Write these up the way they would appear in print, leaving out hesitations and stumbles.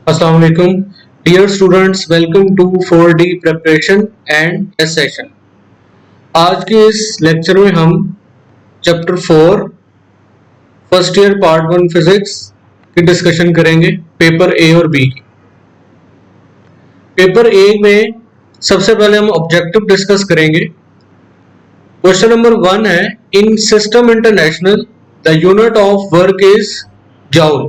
Assalamu alaikum. Dear students, welcome to 4D preparation and test session. आज के इस lecture में हम chapter 4 first year part 1 physics की डिस्कशन करेंगे पेपर ए और बी की। पेपर ए में सबसे पहले हम ऑब्जेक्टिव डिस्कस करेंगे। क्वेश्चन नंबर 1 है, in system international the unit of work is joule.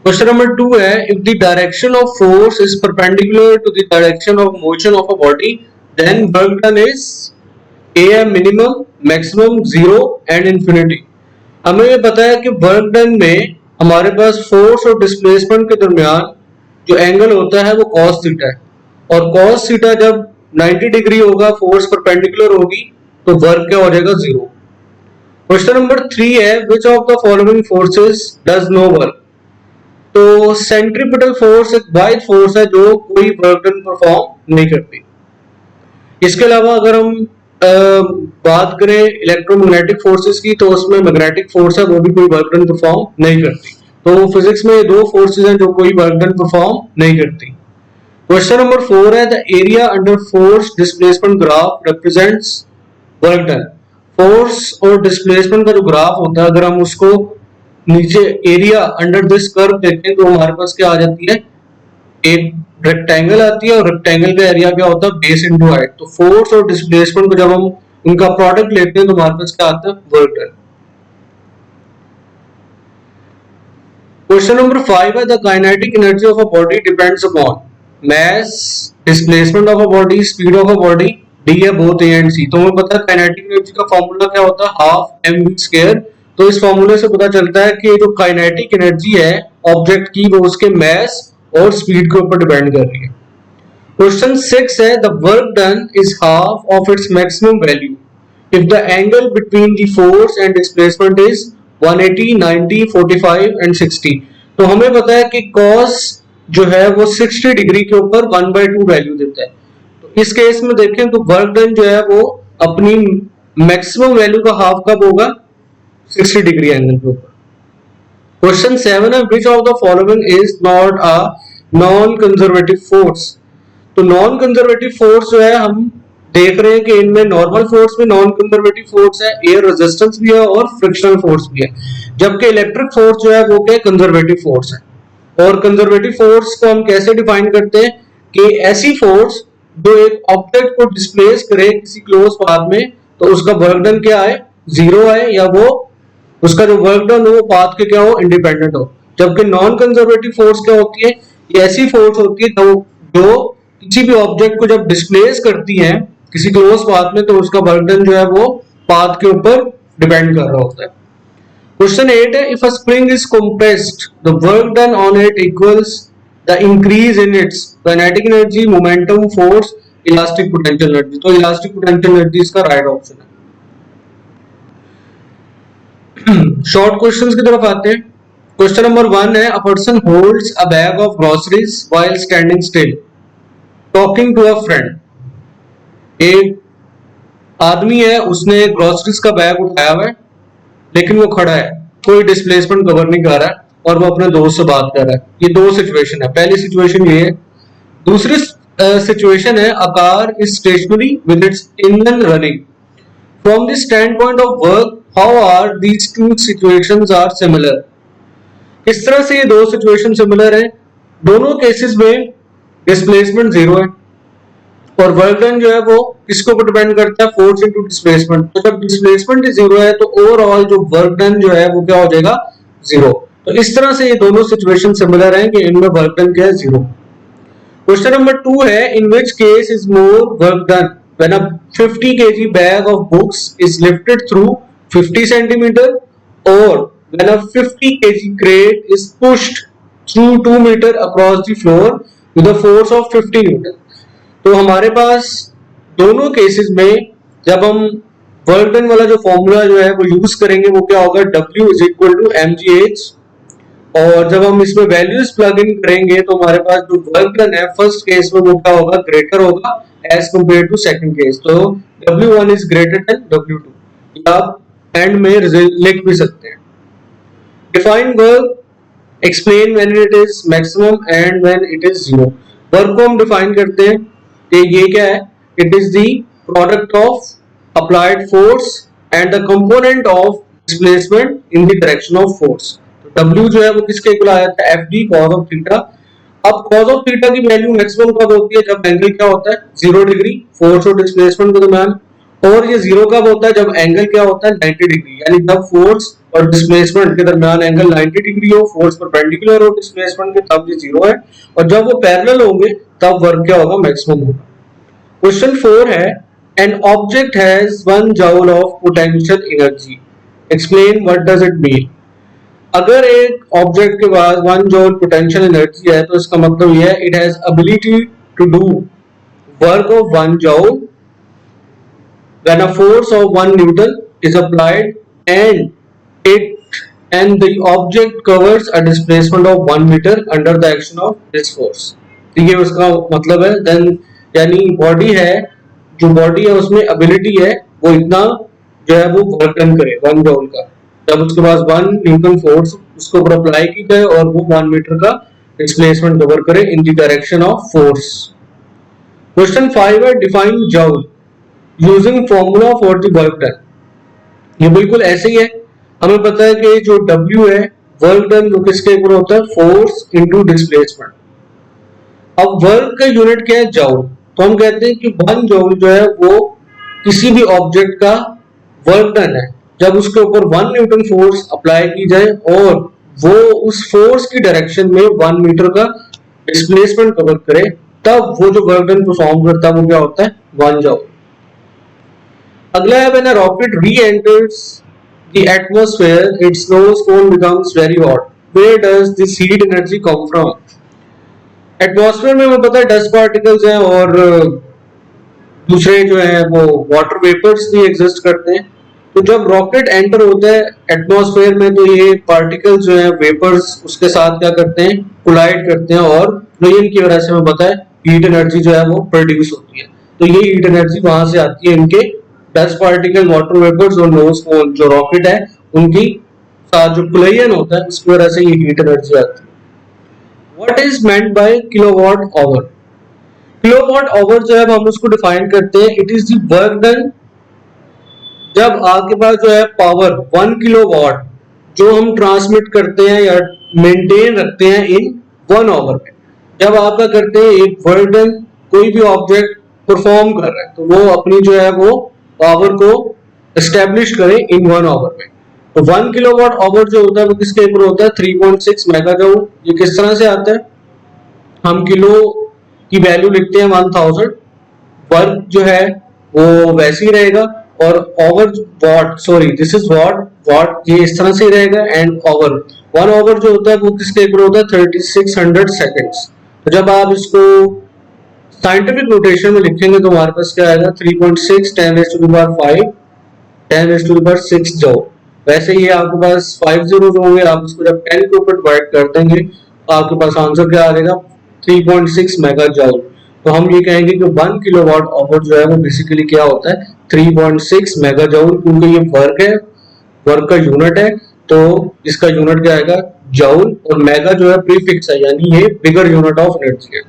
Question number 2 है, if the direction of force is perpendicular to the direction of motion of a body, then work done is A है minimum, maximum, zero and infinity। हमें ये पता है कि work done में हमारे पास force और डिस्प्लेसमेंट के दरमियान जो एंगल होता है वो cos थीटा है और cos थीटा जब 90 डिग्री होगा, फोर्स परपेंडिकुलर होगी तो वर्क क्या हो जाएगा, जीरो। क्वेश्चन नंबर 3 है, which of the following forces does no work। तो सेंट्रीपिटल फोर्स एक वाइड फोर्स है जो कोई वर्क डन परफॉर्म नहीं करती। इसके अलावा अगर हम बात करें इलेक्ट्रोमैग्नेटिक फोर्सेस की तो उसमें मैग्नेटिक फोर्स है, वो भी कोई वर्क डन परफॉर्म नहीं करती। तो फिजिक्स में दो फोर्सेस हैं जो कोई वर्क डन परफॉर्म नहीं करती। क्वेश्चन नंबर 4 है, the area under force displacement graph represents work done. Force और डिस्प्लेसमेंट का जो ग्राफ होता है, अगर हम उसको नीचे एरिया अंडर दिस कर्व देखें तो हमारे पास क्या आ जाती है, एक रेक्टेंगल आती है और रेक्टेंगल का एरिया क्या होता है, बेस इनटू हाइट। तो फोर्स और डिस्प्लेसमेंट को जब हम उनका प्रोडक्ट लेते हैं तो हमारे पास क्या आता है, वर्क डन। क्वेश्चन नंबर 5 है, the kinetic energy of a body depends upon mass, displacement of a body, speed of a body. D है बोथ ए एंड सी। तो हमें पता है काइनेटिक एनर्जी का फॉर्मूला क्या होता है, हाफ एम वी स्क्वायर। तो इस फॉर्मूले से पता चलता है कि जो काइनेटिक एनर्जी है ऑब्जेक्ट की वो उसके मास और स्पीड के ऊपर डिपेंड कर रही है। क्वेश्चन 6 है, the work done is half of its maximum value if the angle between the force and displacement is 180, 90, 45 and 60। तो हमें पता है कि cos जो है वो 60 डिग्री के ऊपर 1/2 वैल्यू देता है। तो इस केस में देखें तो वर्क डन जो है वो अपनी मैक्सिमम वैल्यू का हाफ कब होगा, 60 डिग्री एंगल के ऊपर। क्वेश्चन 7 है, which of the following is not a non-conservative force। तो नॉन कंजर्वेटिव फोर्स जो है हम देख रहे हैं कि इनमें नॉर्मल फोर्स में नॉन कंजर्वेटिव फोर्स है, एयर रेजिस्टेंस भी है और फ्रिक्शनल फोर्स भी है, जबकि इलेक्ट्रिक फोर्स जो है वो क्या कंजर्वेटिव फोर्स है। और कंजर्वेटिव फोर्स को हम कैसे डिफाइन करते हैं कि ऐसी फोर्स जो एक ऑब्जेक्ट को डिस्प्लेस करे किसी क्लोज पाथ में तो उसका वर्क डन क्या है, जीरो है, या वो उसका जो वर्क डन हो वो पाथ के क्या हो, इंडिपेंडेंट हो। जबकि नॉन कंजर्वेटिव फोर्स क्या होती है, ये ऐसी फोर्स होती है जो किसी भी ऑब्जेक्ट को जब डिस्प्लेस करती है किसी क्लोज पाथ में तो उसका वर्क डन जो है वो पाथ के ऊपर डिपेंड कर रहा होता है। क्वेश्चन 8 है, if a spring is compressed the work done on it equals the increase in its kinetic energy, momentum, force, elastic potential energy. तो इलास्टिक पोटेंशियल एनर्जी इसका राइट ऑप्शन है। शॉर्ट क्वेश्चंस की तरफ आते हैं। क्वेश्चन नंबर 1 है, a person holds a bag of groceries while standing still talking to a friend. एक आदमी है, उसने ग्रोसरीज का बैग उठाया हुआ है लेकिन वो खड़ा है, कोई डिस्प्लेसमेंट कवर नहीं कर रहा है और वो अपने दोस्त से बात कर रहा है। ये दो सिचुएशन है। पहली सिचुएशन ये है। दूसरी सिचुएशन है, a car is stationary with its engine running. From the standpoint of work how are these two situations are similar. किस तरह से ये दो सिचुएशन सिमिलर है, दोनों केसेस में डिस्प्लेसमेंट जीरो है और वर्क डन जो है वो किसके ऊपर डिपेंड करता है, फोर्स इनटू डिस्प्लेसमेंट। तो जब डिस्प्लेसमेंट जीरो है तो ओवरऑल जो वर्क डन जो है वो क्या हो जाएगा, जीरो। तो इस तरह से ये दोनों सिचुएशन सिमिलर हैं कि इनमें वर्क डन क्या है, जीरो। क्वेश्चन नंबर 2 है, in which case is more work done when a 50 kg bag of books is lifted through 50 centimeter or when a 50 kg crate is pushed through 2 meter across the floor with a force of 50 newton। तो हमारे पास दोनों cases में जब हम work done वाला जो formula जो है वो यूज करेंगे वो क्या होगा, W is equal to mgh। और जब हम इसमें वैल्यूज प्लग इन करेंगे तो हमारे पास जो वर्क डन है फर्स्ट केस में वो क्या होगा, ग्रेटर होगा as compare to second case. तो W1 is greater than W2, या एंड में लिख भी सकते हैं। Define work explain when it is maximum and when it is zero. Work को हम डिफाइन करते हैं कि ये क्या है, it is the product of applied force and the component of displacement in the direction of force. तो W जो है वो किसके इक्वल आया था, FD cos ऑफ थीटा। अब cos ऑफ थीटा की वैल्यू मैक्सिमम कब होती है, जब एंगल क्या होता है 0 डिग्री फोर्स और डिस्प्लेसमेंट के दरमियान, और ये 0 कब होता है, जब एंगल क्या होता है 90 डिग्री, यानी जब फोर्स और डिस्प्लेसमेंट के दरमियान एंगल 90 डिग्री हो, फोर्स परपेंडिकुलर हो डिस्प्लेसमेंट के, तब ये 0 है, और जब वो पैरेलल होंगे तब वर्क क्या होगा, मैक्सिमम होगा। क्वेश्चन 4 है, an object has 1 joule of potential energy, explain what does it mean. अगर एक ऑब्जेक्ट के पास 1 जूल पोटेंशियल एनर्जी है तो इसका मतलब यह है it has ability to do work of 1 joule when a force of 1 newton is applied and the object covers a displacement of 1 meter under the action of this force। ये उसका मतलब है। देन यानी बॉडी है, जो body है उसमें ability है वो इतना जो है वो वर्क डन करे 1 जूल का, जब उसके पास 1 न्यूटन फोर्स उसके ऊपर अप्लाई की जाए और वो 1 मीटर का डिस्प्लेसमेंट कवर करे in the direction of force. Question 5 है, define joule using formula for the work done. ये बिल्कुल ऐसे ही है, हमें पता है कि जो W है वर्क डन जो किसके इक्वल होता है, फोर्स इनटू डिस्प्लेसमेंट। अब वर्क का यूनिट क्या है, जूल। तो हम कहते हैं कि 1 जूल जो है वो किसी भी ऑब्जेक्ट का वर्क डन है जब उसके ऊपर 1 न्यूटन फोर्स अप्लाई की जाए और वो उस फोर्स की डायरेक्शन में 1 मीटर का डिस्प्लेसमेंट कवर करे, तब वो जो वर्क डन परफॉर्म करता है वो क्या होता है, 1 जूल। अगला है, when a rocket re-enters the atmosphere its nose cone becomes very hot, where does this heat energy come from. Atmosphere में हमें पता है डस्ट पार्टिकल्स हैं और दूसरे जो है वो वाटर वेपर्स भी एग्जिस्ट करते हैं। तो जब रॉकेट एंटर होता है एटमॉस्फेयर में तो ये पार्टिकल्स जो है वेपर्स उसके साथ क्या करते हैं, कोलाइड करते हैं, और कोलिजन की वजह से हमें पता है हीट एनर्जी जो है वो प्रोड्यूस होती है। तो ये हीट एनर्जी वहां से आती है इनके डस्ट पार्टिकल, वाटर वेपर्स और नोज कोन जो रॉकेट है उनकी साथ जो कोलिजन होता है उसकी वजह से ये हीट एनर्जी आती है। What is meant by kilowatt hour. Kilowatt hour जो है हम उसको डिफाइन करते हैं, it is the work done जब आपके पास जो है पावर 1 किलोवाट जो हम ट्रांसमिट करते हैं या मेंटेन रखते हैं इन 1 आवर में। जब आपका करते हैं एक वर्क डन, कोई भी ऑब्जेक्ट परफॉर्म कर रहा है तो वो अपनी जो है वो पावर को एस्टेब्लिश करे इन 1 आवर में। तो 1 किलोवाट आवर जो होता है वो किसके ऊपर होता है, 3.6 मेगा जूल। ये किस तरह से आता है, हम किलो की वैल्यू लिखते हैं 1000, वर्क जो है वो वैसे ही रहेगा, और over what, sorry this is what ये इस तरह से रहेगा, एंड ओवर 1 ओवर जो होता है वो किसके इक्वल होता है 3600 सेकंड्स। तो जब आप इसको साइंटिफिक नोटेशन में लिखेंगे तो हमारे पास क्या आएगा, 3.6 10⁵ 10⁶ जूल। वैसे ही आपके पास 5 zeros होंगे, आप इसको जब 10 के ऊपर डिवाइड कर देंगे तो आपके पास आंसर क्या आ जाएगा, 3.6 मेगा जूल। तो हम ये कहेंगे कि 1 किलोवाट आवर जो है वो बेसिकली क्या होता है, 3.6 मेगा जूल, क्योंकि ये वर्क है, वर्क का यूनिट है, तो इसका यूनिट क्या आएगा, जूल, और मेगा जो है प्रीफिक्स है, यानी ये बिगर यूनिट ऑफ एनर्जी है।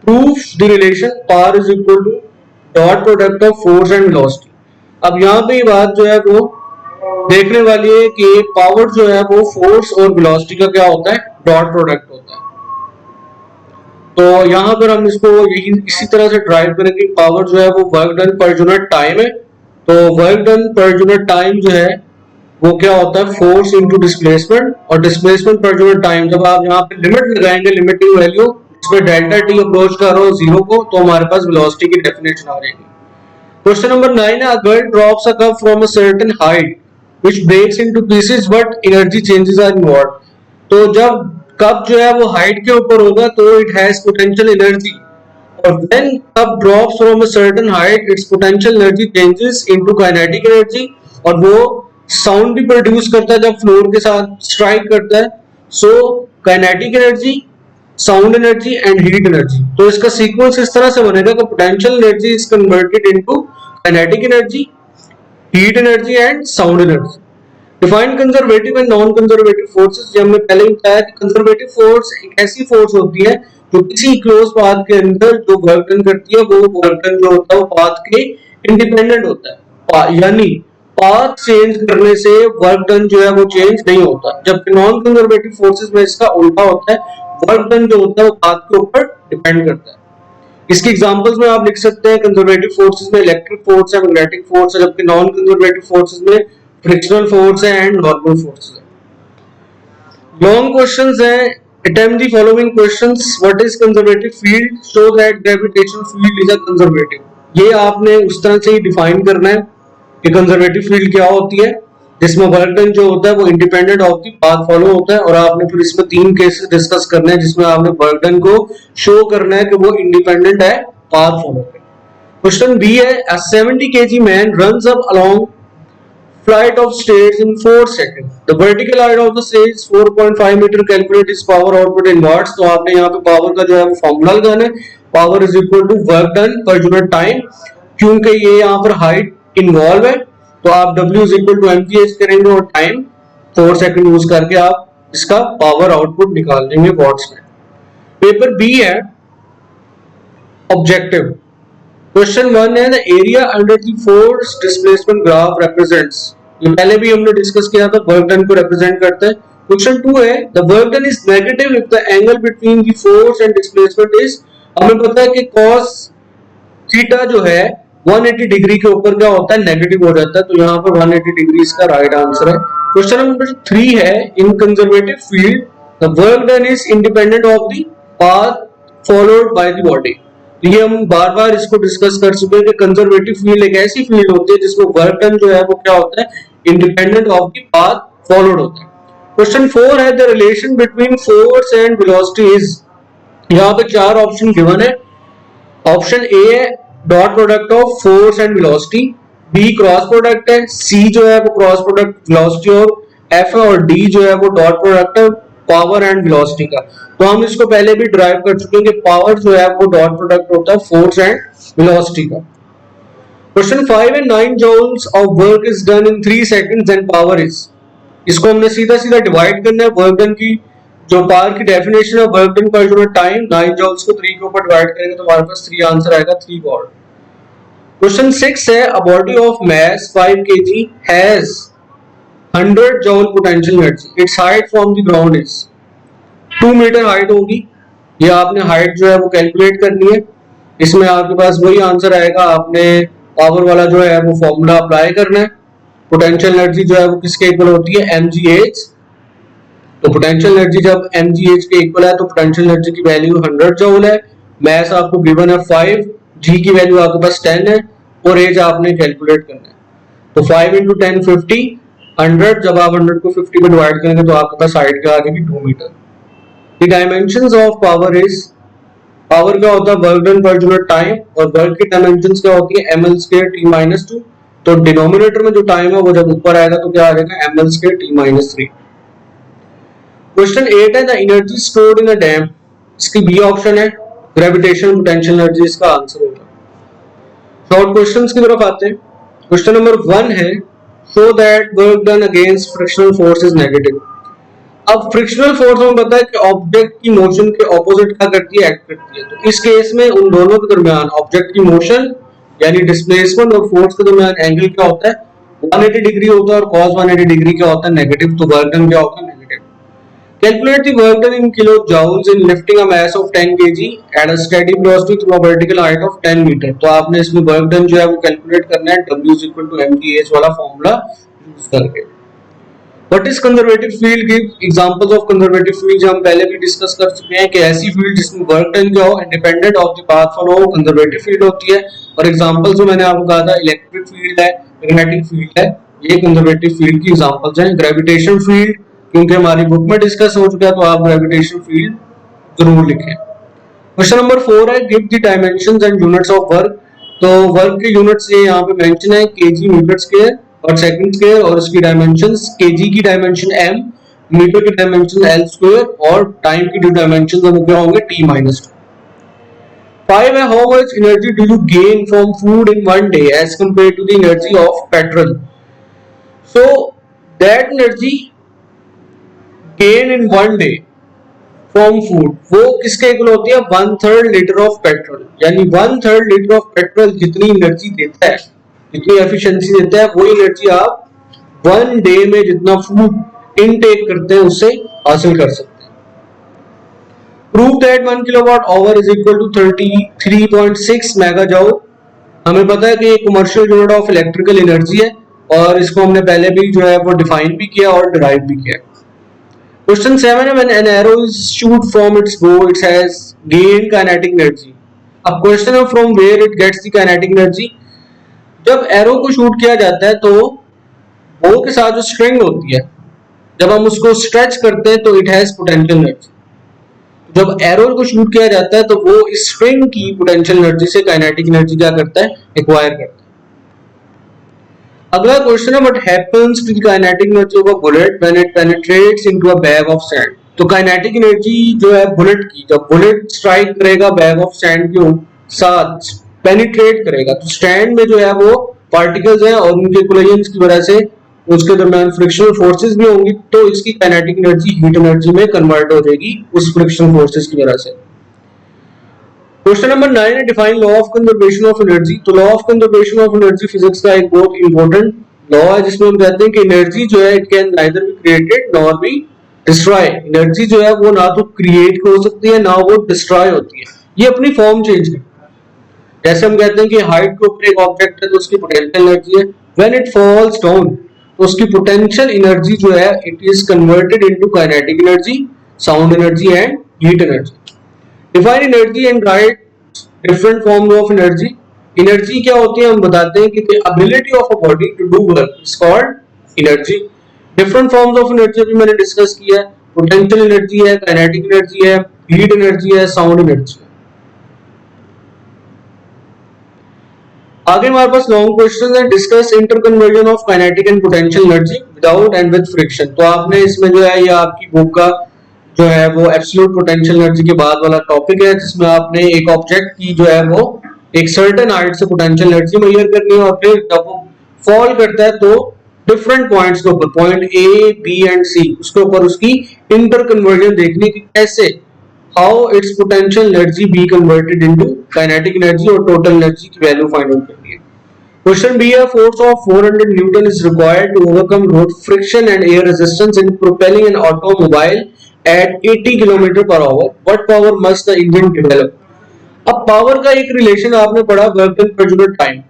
Proof the relation power is equal to dot product of force and velocity. अब यहाँ पे बात जो है वो देखने वाली है कि पावर जो है वो फोर्स और वेलोसिटी का क्या होता है, डॉट प्रोडक्ट होता है। तो यहाँ पर हम इसको इसी तरह से ड्राइव करेंगे, पावर जो है वो वर्क डन पर यूनिट टाइम है, तो वर्क डन पर यूनिट टाइम जो है वो क्या होता है, फोर्स इनटू डिस्प्लेसमेंट, और डिस्प्लेसमेंट पर यूनिट टाइम जब आप यहाँ पे लिमिट लगाएंगे, लिमिटिंग वैल्यू इसमें डेल्टा टी अप्रोच कर रहा हो 0 को, तो हमारे पास वेलोसिटी की डेफिनेशन आ जाएगी। क्वेश्चन नंबर 9 है, a girl drops a cup from a certain height which breaks into pieces but energy changes are involved। तो जब कप जो है वो हाइट के ऊपर होगा तो इट हैज पोटेंशियल एनर्जी, और when cup drops from a certain height it's potential energy changes into kinetic energy, और वो साउंड भी प्रोड्यूस करता है जब फ्लोर के साथ स्ट्राइक करता है। So kinetic energy, sound energy and heat energy. तो इसका सीक्वेंस इस तरह से बनेगा कि potential energy is converted into kinetic energy, heat energy and sound energy. Define conservative and non conservative forces. हमने पहले ही बताया कि कंजर्वेटिव फोर्स एक ऐसी फोर्स होती है जो किसी क्लोज पाथ के अंदर जो वर्क डन करती है, वो वर्क डन जो होता है वो पाथ के इंडिपेंडेंट होता है, यानी पाथ चेंज करने से वर्क डन जो है वो चेंज नहीं होता। जबकि नॉन कंजर्वेटिव फोर्सेस में इसका उल्टा होता है, वर्क डन जो होता है वो पाथ के ऊपर डिपेंड करता है। इसकी एग्जांपल्स में आप लिख सकते हैं कंजर्वेटिव फोर्सेस में इलेक्ट्रिक फोर्स है, मैग्नेटिक फोर्स है, जबकि नॉन कंजर्वेटिव फोर्सेस में फ्रिक्शनल फोर्स है एंड नॉर्मल फोर्स है। लॉन्ग क्वेश्चंस है, attempt the following questions. What is conservative field? Show that gravitation field is a conservative। ये आपने उस तरह से ही डिफाइन करना है कि कंजर्वेटिव फील्ड क्या होती है, जिसमें वर्क डन जो होता है वो independent of the path follow होता है। और आपने फिर इसमें 3 केसेस डिस्कस करने हैं जिसमें आपने वर्क डन को शो करना है कि वो इंडिपेंडेंट है पाथ फॉलो पे। क्वेश्चन बी है, a 70 kg man runs up along flight of stairs in 4 seconds. The vertical height of the stage is 4.5 meter. Calculate its power output in watts। तो आपने यहाँ पे पावर का जो है वो फॉर्मूला लगाना है, power is equal to work done पर यूनिट टाइम। क्योंकि ये यहाँ पर हाइट इन्वॉल्व है तो आप W is equal to mgh करेंगे और टाइम 4 सेकंड यूज करके आप इसका पावर आउटपुट निकाल लेंगे वॉट्स में। पेपर बी है ऑब्जेक्टिव। क्वेश्चन 1 है, the area under the force displacement graph represents. ये पहले भी हमने डिस्कस किया था, वर्क डन को रिप्रेजेंट करता है। क्वेश्चन 2 है, the work done is negative if the angle between the force and displacement is. हमें पता है कि cos थीटा जो है 180 डिग्री के ऊपर क्या होता है, नेगेटिव हो जाता है, तो यहाँ पर 180 डिग्री इसका राइट आंसर है। क्वेश्चन नंबर 3 है, in conservative field the work done is independent of the path followed by the body. ये हम बार बार इसको डिस्कस कर चुके हैं कि कंजर्वेटिव फील्ड एक ऐसी फील्ड होती है जिसमें वर्क डन जो है वो क्या होता है, independent of the path followed होता है। क्वेश्चन 4 है, the relation between force and velocity is. यहाँ पे 4 ऑप्शन गिवन है। ऑप्शन ए है dot product of force and velocity, B cross product है, सी जो है वो क्रॉस प्रोडक्ट वेलोसिटी और एफ है, और डी जो है वो डॉट प्रोडक्ट है पावर एंड वेलोसिटी का। तो हम इसको पहले भी ड्राइव कर चुके हैं कि पावर जो है वो डॉट प्रोडक्ट होता है फोर्स एंड वेलोसिटी का। क्वेश्चन 5 है, 9 joules of work is done in 3 seconds and power is. इसको हमने सीधा सीधा डिवाइड करना है। वर्क डन की जो पावर की डेफिनेशन है, वर्क डन पर यूनिट टाइम, 9 जूल्स को 3 के ऊपर डिवाइड करेंगे तो हमारे पास 3 आंसर आएगा, 3 वॉट। क्वेश्चन 6 है, a body of mass 5 kg has 100 joule potential energy, its height from the ground is. 2 metre height होगी, ये आपने हाइट जो है वो कैलकुलेट करनी है। इसमें आपके पास वही आंसर आएगा, आपने पावर वाला जो है वो फॉर्मूला अप्लाई करना है। पोटेंशियल एनर्जी जो है वो किसके इक्वल होती है, mgh। तो पोटेंशियल एनर्जी जब mgh के इक्वल है तो पोटेंशियल एनर्जी की वैल्यू 100 जूल है। मास आपको गिवन है 5, g की वैल्यू आपके पास 10 है और एज आपने कैलकुलेट करना है। तो 5 × 10 50, 100 जब आप 100 को 50 में डिवाइड करेंगे तो आपके पास हाइट क्या आ जाएगी, 2 metre. The dimensions of power is, power क्या होता है वर्क डन पर यूनिट टाइम, और वर्क की डायमेंशंस क्या होती है ml² t-2। तो डिनोमिनेटर में जो टाइम है वो जब ऊपर आएगा तो क्या आ जाएगा, ml² t-3। क्वेश्चन 8 है, the energy stored in a dam. इसकी बी ऑप्शन है ग्रेविटेशन पोटेंशियल एनर्जी इसका आंसर होगा। शॉर्ट क्वेश्चंस की तरफ आते हैं। क्वेश्चन नंबर 1 है, show that work done against frictional force is negative. अब फ्रिक्शनल फोर्स हमें पता है कि ऑब्जेक्ट की मोशन के ऑपोजिट क्या करती है, एक्ट करती है। तो इस केस में उन दोनों के दरमियान ऑब्जेक्ट की मोशन यानी डिस्प्लेसमेंट और फोर्स के दरमियान एंगल क्या होता है, 180 डिग्री होता है, और cos 180 डिग्री क्या होता है, नेगेटिव। तो वर्क डन क्या होता है, negative. Calculate the work done in kilo joules in lifting a mass of 10 kg at a steady velocity through a vertical height of 10 metre. तो आपने इसमें वर्क डन जो है वो कैलकुलेट करना है W = mgh वाला फॉर्मूला यूज करके। What is conservative field? Give examples of conservative field। हम पहले भी डिस्कस कर चुके हैं कि ऐसी फील्ड जिसमें वर्क डन जो हो independent of the path follow हो कंजर्वेटिव फील्ड होती है। और एग्जांपल्स जो मैंने आपको कहा था, इलेक्ट्रिक फील्ड है, मैग्नेटिक फील्ड है, ये कंजर्वेटिव फील्ड की एग्जांपल्स हैं। ग्रेविटेशन फील्ड क्योंकि हमारी बुक में डिस्कस हो चुका है तो आप ग्रेविटेशन फील्ड जरूर लिखें। क्वेश्चन नंबर 4 है, give the dimensions and units of work. तो वर्क के यूनिट्स ये यहाँ पे मेंशन है, kg मीटर स्क्वायर और सेकंड स्क्वायर, और उसकी डायमेंशंस kg की डायमेंशन m, मीटर की डायमेंशन l स्क्वायर, और टाइम की डायमेंशंस हम क्या होंगे t-2। 5 है, how much energy do you gain from food in 1 day as compare to the energy of petrol. So that energy gain in one day from food, वो किसके equal होती है 1/3 लीटर ऑफ पेट्रोल। यानी 1/3 litre of petrol जितनी energy देता है, जितनी efficiency देता है, वही एनर्जी आप 1 डे में जितना फूड इनटेक करते हैं उससे हासिल कर सकते हैं। Prove that 1 kilowatt hour is equal to 33.6 mega joule. हमें पता है कि ये commercial unit of electrical energy है और इसको हमने पहले भी जो है वो डिफाइन भी किया और डिराइव भी किया। Question 7 है, when an arrow is shoot from its bow, it has gained kinetic energy. अब क्वेश्चन है from where it gets the kinetic energy। जब एरो को शूट किया जाता है तो बो के साथ जो स्ट्रिंग होती है, जब हम उसको स्ट्रेच करते हैं तो इट हैज पोटेंशियल एनर्जी। जब एरो को शूट किया जाता है तो वो इस स्ट्रिंग की पोटेंशियल एनर्जी से काइनेटिक एनर्जी क्या करता है, एक्वायर करता है। अगला क्वेश्चन है, what happens to the kinetic energy of a bullet when it penetrates into a bag of sand. तो काइनेटिक एनर्जी जो है बुलेट की, जब बुलेट स्ट्राइक करेगा बैग ऑफ सैंड के साथ पेनिट्रेट करेगा तो सैंड में जो है वो पार्टिकल्स हैं और उनके कोलिजन की वजह से उसके दरमियान फ्रिक्शनल फोर्सेस भी होंगी, तो इसकी काइनेटिक एनर्जी हीट एनर्जी में कन्वर्ट हो जाएगी उस फ्रिक्शनल फोर्सेस की वजह से। क्वेश्चन नंबर 9 है, define law of conservation of energy. तो law of conservation of energy physics का एक बहुत इंपॉर्टेंट लॉ है जिसमें हम कहते हैं कि एनर्जी जो है it can neither be created nor be destroy. Energy जो है वो ना तो क्रिएट हो सकती है ना वो डिस्ट्रॉय होती है, ये अपनी फॉर्म चेंज करती है। जैसे हम कहते हैं कि हाइट के ऊपर एक ऑब्जेक्ट है तो उसकी पोटेंशियल एनर्जी है, व्हेन इट फॉल्स डाउन तो उसकी पोटेंशियल एनर्जी जो है it is converted into kinetic energy, sound energy and heat energy. Define energy and write different forms of energy. Energy क्या होती है हम बताते हैं कि the ability of a body to do work is called energy. Different forms of energy अभी मैंने discuss किया है, पोटेंशियल एनर्जी है, काइनेटिक एनर्जी है, हीट एनर्जी है, साउंड एनर्जी है। आगे हमारे पास लॉन्ग क्वेश्चन है, discuss interconversion of kinetic and potential energy without and with friction. तो आपने इसमें जो है ये आपकी बुक का जो है वो एब्सोल्यूट पोटेंशियल एनर्जी के बाद वाला टॉपिक है जिसमें आपने एक ऑब्जेक्ट की जो है वो एक सर्टेन हाइट से पोटेंशियल एनर्जी मेजर करनी है और फिर जब वो फॉल करता है तो डिफरेंट पॉइंट्स के ऊपर, point A B and C, उसके ऊपर उसकी इंटरकन्वर्जन देखनी कि कैसे how its potential energy be converted into kinetic energy और टोटल एनर्जी की वैल्यू फाइंड आउट करनी है। क्वेश्चन बी है, force of 400 newton is required to overcome road friction and air resistance in propelling an automobile at 80 kilometre per hour, what power must the engine develop। अब power का एक relation आपने पढ़ा work done पर unit time,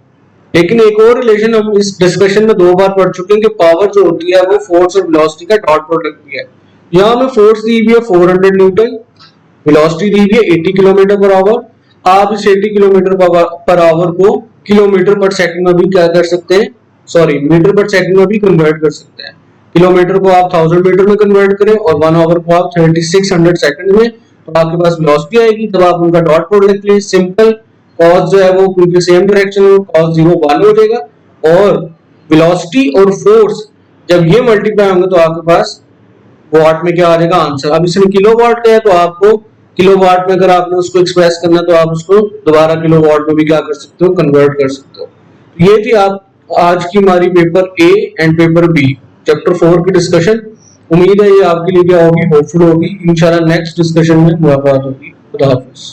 लेकिन एक और relation हम इस डिस्कशन में 2 बार पढ़ चुके हैं कि पावर जो होती है वो फोर्स और वेलोसिटी का डॉट प्रोडक्ट भी है। यहाँ हमें फोर्स दी हुई है 400 न्यूटन, वेलोसिटी दी हुई है 80 किलोमीटर पर आवर। आप इस 80 किलोमीटर पर आवर को किलोमीटर पर सेकंड में भी क्या कर सकते हैं, सॉरी मीटर पर सेकंड में भी कन्वर्ट कर सकते हैं। किलोमीटर को आप 1000 मीटर में कन्वर्ट करें और 1 आवर को आप 3600 सेकंड में, तो आपके पास वेलोसिटी आएगी। तब आप उनका डॉट प्रोडक्ट लें, सिंपल कॉस जो है वो क्योंकि सेम डायरेक्शन में कॉस 0 1 हो जाएगा और वेलोसिटी और फोर्स जब ये मल्टीप्लाई होंगे तो आपके पास वाट में क्या आ जाएगा आंसर। अब इसमें किलोवाट का है तो आपको किलोवाट में अगर आपने उसको एक्सप्रेस करना तो आप उसको दोबारा किलोवाट में भी क्या कर सकते हो, कन्वर्ट कर सकते हो। ये थी आप आज की हमारी paper A and paper B chapter 4 की डिस्कशन। उम्मीद है ये आपके लिए क्या होगी, होपफुल होगी। इंशाल्लाह नेक्स्ट डिस्कशन में मुलाकात होगी। खुदा हाफिज़।